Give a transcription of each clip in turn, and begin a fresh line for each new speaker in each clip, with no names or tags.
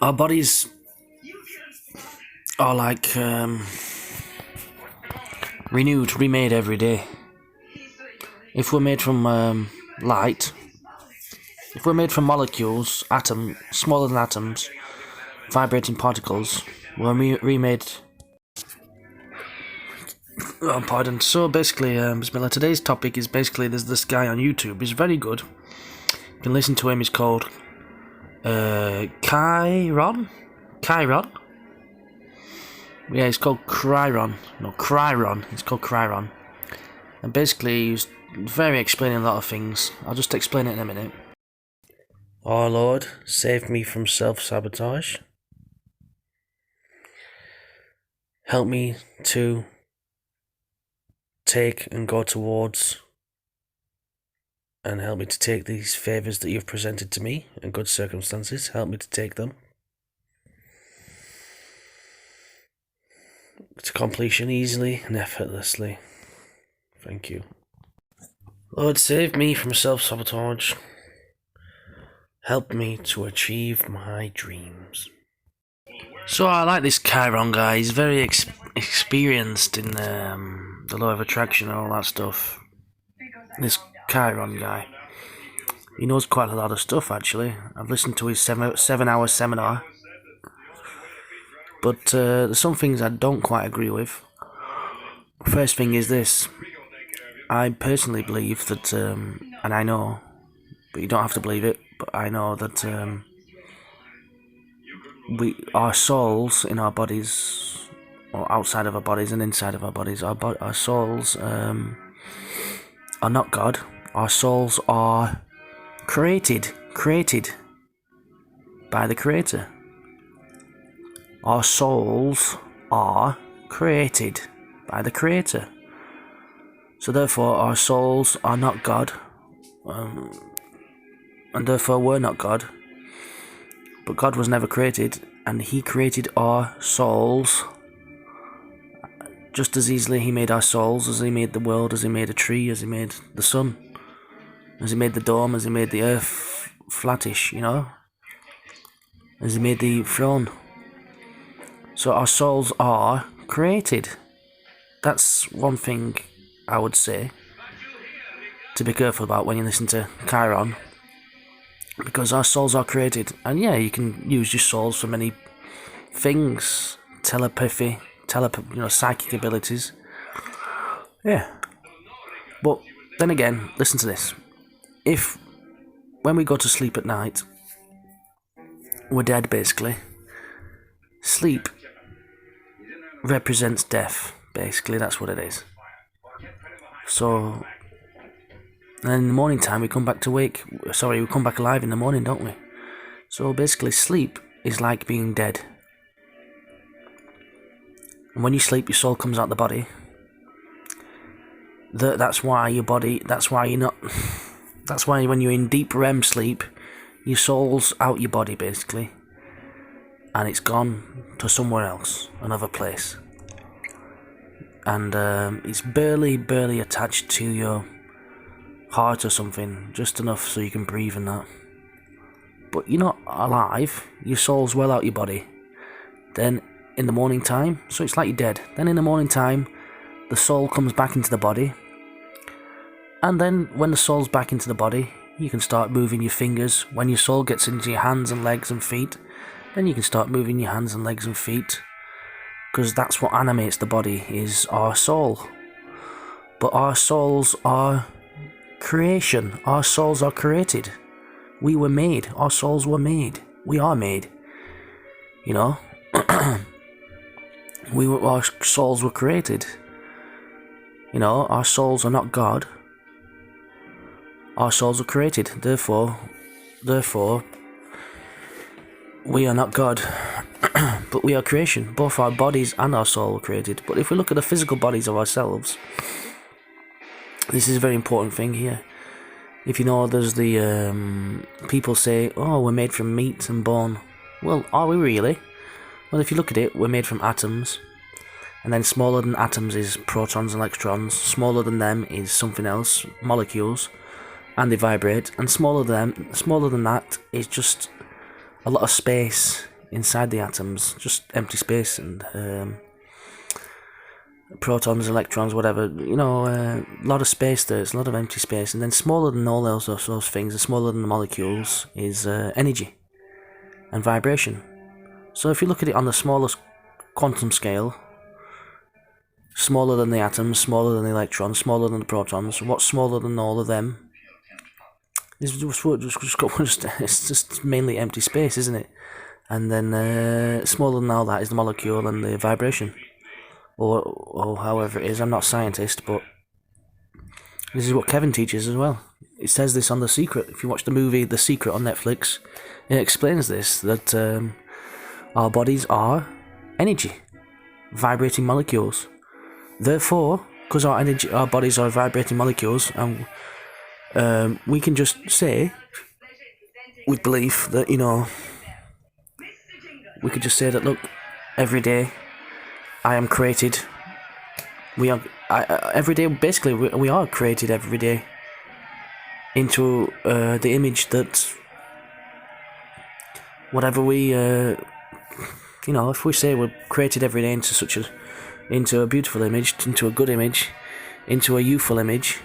Our bodies are like renewed, remade every day. If we're made from light, if we're made from molecules, smaller than atoms, vibrating particles, we're remade. Oh, pardon. So basically, Bismillah, today's topic is basically there's this guy on YouTube. He's very good. You can listen to him. He's called Kryon. Yeah, he's called Kryon. No, Kryon. He's called Kryon. And basically, he's very explaining a lot of things. I'll just explain it in a minute. Oh Lord, save me from self-sabotage. Help me to take and go towards, and help me to take these favours that you've presented to me in good circumstances. Help me to take them to completion easily and effortlessly. Thank you. Lord, save me from self-sabotage. Help me to achieve my dreams. So I like this Chiron guy. He's very experienced in the law of attraction and all that stuff. This Chiron guy. He knows quite a lot of stuff, actually. I've listened to his 7-hour seminar. But there's some things I don't quite agree with. First thing is this. I personally believe that, and I know, but you don't have to believe it, but I know that our souls in our bodies, or outside of our bodies and inside of our bodies, our souls are not God. Our souls are created by the Creator. Our souls are created by the Creator. So therefore our souls are not God, and therefore we're not God. But God was never created, and He created our souls just as easily. He made our souls as He made the world, as He made a tree, as He made the sun, as He made the dome, as He made the earth flattish, as He made the throne. So our souls are created. That's one thing I would say to be careful about when you listen to Chiron, because our souls are created. And yeah, you can use your souls for many things, telepathy, psychic abilities. Yeah. But then again, listen to this. When we go to sleep at night, we're dead basically. Sleep represents death, basically, that's what it is. So, and then in the morning time we come back alive in the morning, don't we? So basically sleep is like being dead. And when you sleep, your soul comes out the body. That's why when you're in deep REM sleep, your soul's out your body basically. And it's gone to somewhere else, another place. And it's barely attached to your heart or something, just enough so you can breathe and that. But you're not alive, your soul's well out your body. Then in the morning time, so it's like you're dead. Then in the morning time, the soul comes back into the body. And then when the soul's back into the body, you can start moving your fingers. When your soul gets into your hands and legs and feet, then you can start moving your hands and legs and feet. Because that's what animates the body, is our soul. But our souls are creation. Our souls are created. We were made. Our souls were made. We are made. Our souls were created. Our souls are not God. Our souls are created. Therefore, we are not God. But we are creation. Both our bodies and our soul were created. But if we look at the physical bodies of ourselves, this is a very important thing here. If there's the people say, oh, we're made from meat and bone. Well, are we really? Well, if you look at it, we're made from atoms. And then smaller than atoms is protons and electrons. Smaller than them is something else, molecules. And they vibrate. And smaller than that is just a lot of space inside the atoms, just empty space, and protons, electrons, whatever, a lot of space there, it's a lot of empty space, and then smaller than all those things, and smaller than the molecules, is energy and vibration. So if you look at it on the smallest quantum scale, smaller than the atoms, smaller than the electrons, smaller than the protons, what's smaller than all of them? It's just mainly empty space, isn't it? And then smaller than all that is the molecule and the vibration. Or however it is. I'm not a scientist, but this is what Kevin teaches as well. It says this on The Secret. If you watch the movie The Secret on Netflix, it explains this, that our bodies are energy, vibrating molecules. Therefore, because our bodies are vibrating molecules, and we can just say with belief that, we could just say that, look, every day I am created. Every day, basically, we are created every day into the image that whatever we, if we say we're created every day into a beautiful image, into a good image, into a youthful image,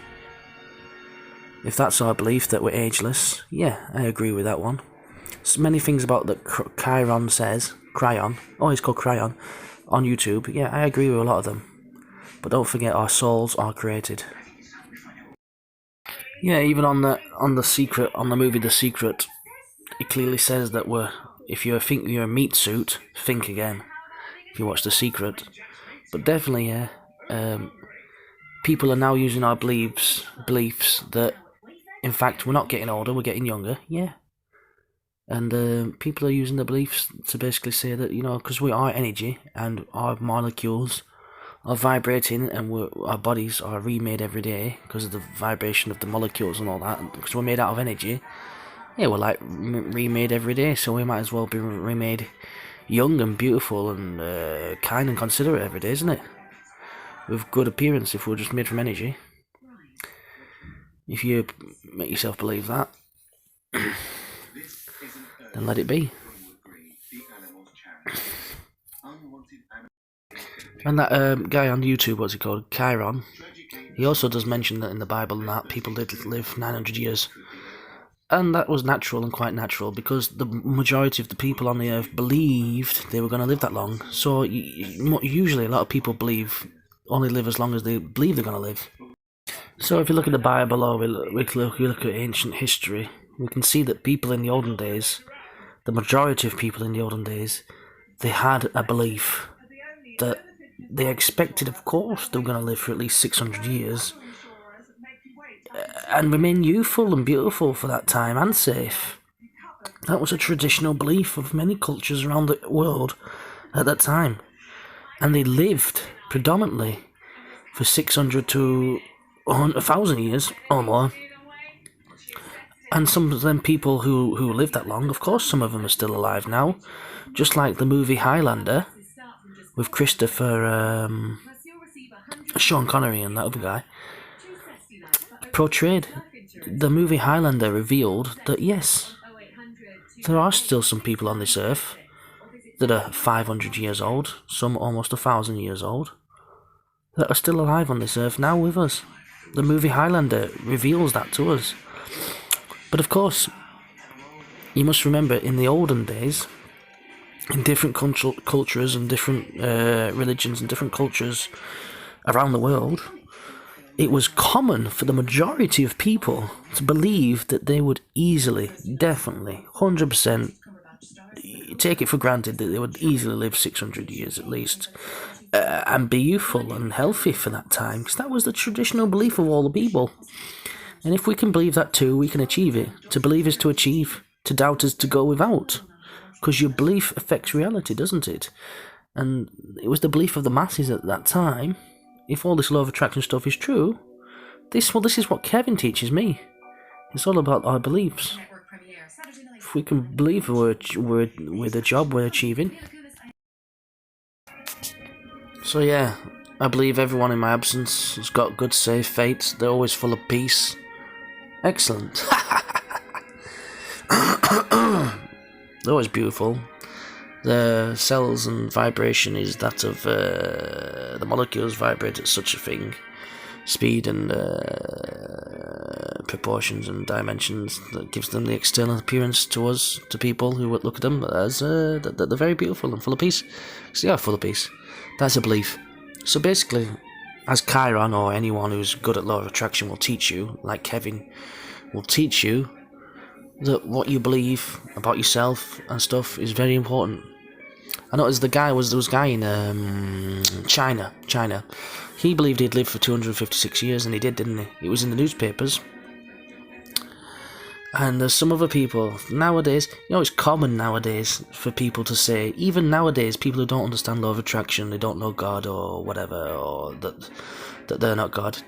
if that's our belief that we're ageless, yeah, I agree with that one. So many things about that Kryon says, he's called Kryon, on YouTube, yeah, I agree with a lot of them. But don't forget, our souls are created. Yeah, even on the Secret, on the movie The Secret, it clearly says that if you think you're a meat suit, think again. If you watch The Secret, but definitely, yeah, people are now using our beliefs that, in fact, we're not getting older, we're getting younger. Yeah. And people are using the beliefs to basically say that, because we are energy and our molecules are vibrating and our bodies are remade every day because of the vibration of the molecules and all that, because we're made out of energy, yeah, we're like remade every day, so we might as well be remade young and beautiful and kind and considerate every day, isn't it? With good appearance if we're just made from energy. If you make yourself believe that, then let it be. And that guy on YouTube, what's he called? Kryon. He also does mention that in the Bible and that people did live 900 years. And that was natural and quite natural because the majority of the people on the earth believed they were going to live that long. So usually a lot of people only live as long as they believe they're going to live. So if you look at the Bible or we look at ancient history, we can see that people in the olden days, the majority of people in the olden days, they had a belief that they expected, of course, they were going to live for at least 600 years and remain youthful and beautiful for that time and safe. That was a traditional belief of many cultures around the world at that time. And they lived predominantly for 600 to 1,000 years or more. And some of them people who lived that long, of course, some of them are still alive now. Just like the movie Highlander with Sean Connery and that other guy, portrayed. The movie Highlander revealed that yes, there are still some people on this earth that are 500 years old, some almost 1,000 years old, that are still alive on this earth now with us. The movie Highlander reveals that to us. But of course, you must remember, in the olden days, in different cultures and different religions and different cultures around the world, it was common for the majority of people to believe that they would easily, definitely, 100% take it for granted that they would easily live 600 years at least, and be youthful and healthy for that time, because that was the traditional belief of all the people. And if we can believe that too, we can achieve it. To believe is to achieve, to doubt is to go without, because your belief affects reality, doesn't it? And it was the belief of the masses at that time. If all this law of attraction stuff is true, this is what Kevin teaches me. It's all about our beliefs. If we can believe we're the job we're achieving. So yeah, I believe everyone in my absence has got good, safe fates. They're always full of peace. Excellent. They're always beautiful. The cells and vibration is that of the molecules vibrate at such a thing, speed and proportions and dimensions that gives them the external appearance to us, to people who would look at them as that they're very beautiful and full of peace. So they are full of peace. That's a belief. So basically, as Kryon or anyone who's good at law of attraction will teach you, like Kevin will teach you, that what you believe about yourself and stuff is very important. I noticed there was a guy in China. He believed he'd lived for 256 years, and he did, didn't he? It was in the newspapers. And there's some other people nowadays, it's common nowadays for people to say, even nowadays, people who don't understand law of attraction, they don't know God or whatever, or that they're not God.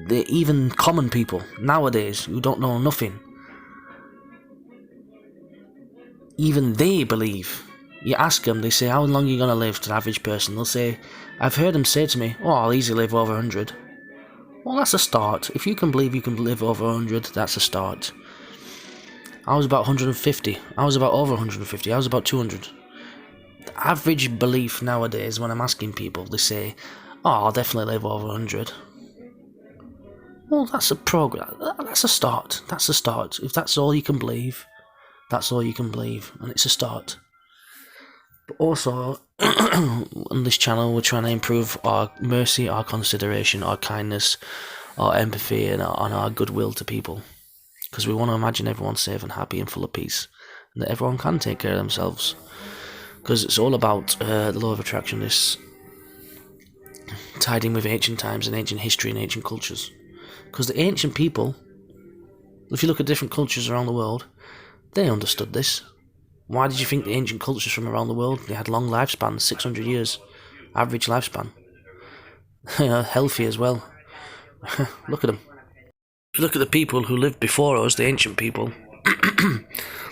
They're even common people nowadays who don't know nothing. Even they believe. You ask them, they say, how long are you going to live, to the average person? They'll say, I've heard them say to me, I'll easily live over 100. Well, that's a start. If you can believe you can live over 100, that's a start. I was about 150. I was about over 150. I was about 200. The average belief nowadays, when I'm asking people, they say, I'll definitely live over 100. Well, that's a progress. That's a start. That's a start. If that's all you can believe, that's all you can believe, and it's a start. But also, on this channel, we're trying to improve our mercy, our consideration, our kindness, our empathy, and our goodwill to people. Because we want to imagine everyone safe and happy and full of peace, and that everyone can take care of themselves. Because it's all about the law of attraction, this tied in with ancient times and ancient history and ancient cultures. Because the ancient people, if you look at different cultures around the world, they understood this. Why did you think the ancient cultures from around the world, they had long lifespans, 600 years, average lifespan? Healthy as well. Look at them. If you look at the people who lived before us, the ancient people,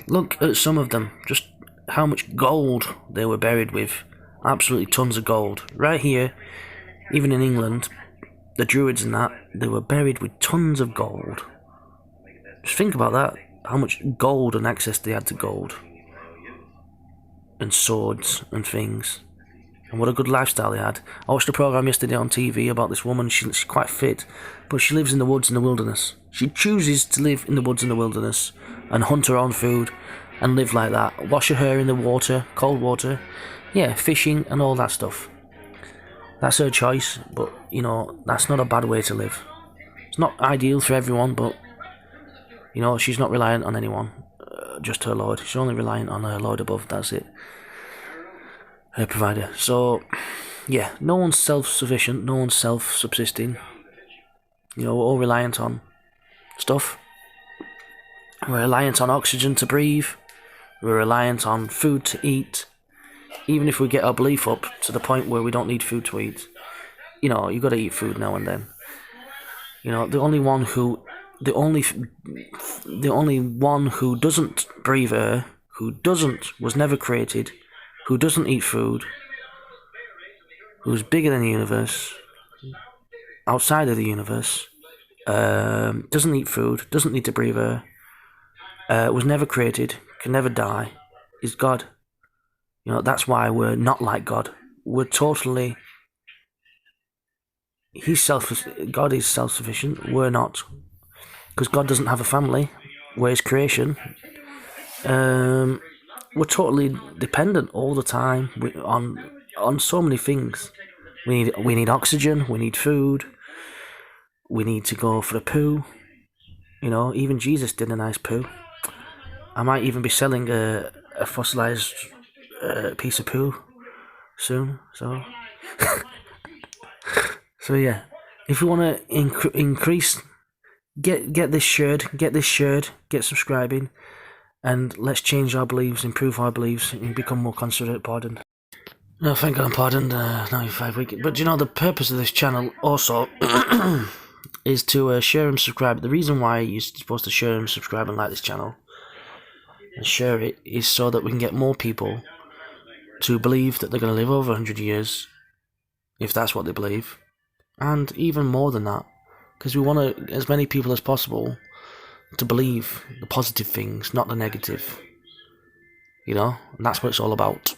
look at some of them, just how much gold they were buried with. Absolutely tons of gold. Right here, even in England, the Druids and that, they were buried with tons of gold. Just think about that, how much gold and access they had to gold. And swords and things, and what a good lifestyle they had. I watched a program yesterday on TV about this woman. She's quite fit, but she lives in the woods in the wilderness. She chooses to live in the woods in the wilderness and hunt her own food and live like that. Wash her hair in the water, cold water, fishing and all that stuff. That's her choice, but that's not a bad way to live. It's not ideal for everyone, but she's not reliant on anyone. Just her Lord. She's only reliant on her Lord above. That's it. Her provider. So, no one's self-sufficient. No one's self-subsisting. We're all reliant on stuff. We're reliant on oxygen to breathe. We're reliant on food to eat. Even if we get our belief up to the point where we don't need food to eat, you got to eat food now and then. The only one who doesn't breathe air, was never created, who doesn't eat food, who's bigger than the universe, outside of the universe, doesn't eat food, doesn't need to breathe air, was never created, can never die, is God. That's why we're not like God. We're totally... God is self-sufficient, we're not. Because God doesn't have a family, we're His creation. We're totally dependent all the time on so many things. We need oxygen, we need food, we need to go for a poo. Even Jesus did a nice poo. I might even be selling a fossilized piece of poo soon. So, if you want to increase. Get this shared, get subscribing, and let's change our beliefs, improve our beliefs, and become more considerate. Pardon. No, thank God I'm pardoned. 95 weeks. But the purpose of this channel also is to share and subscribe. The reason why you're supposed to share and subscribe and like this channel and share it is so that we can get more people to believe that they're going to live over 100 years, if that's what they believe, and even more than that. Because we want as many people as possible to believe the positive things, not the negative. You know, and that's what it's all about.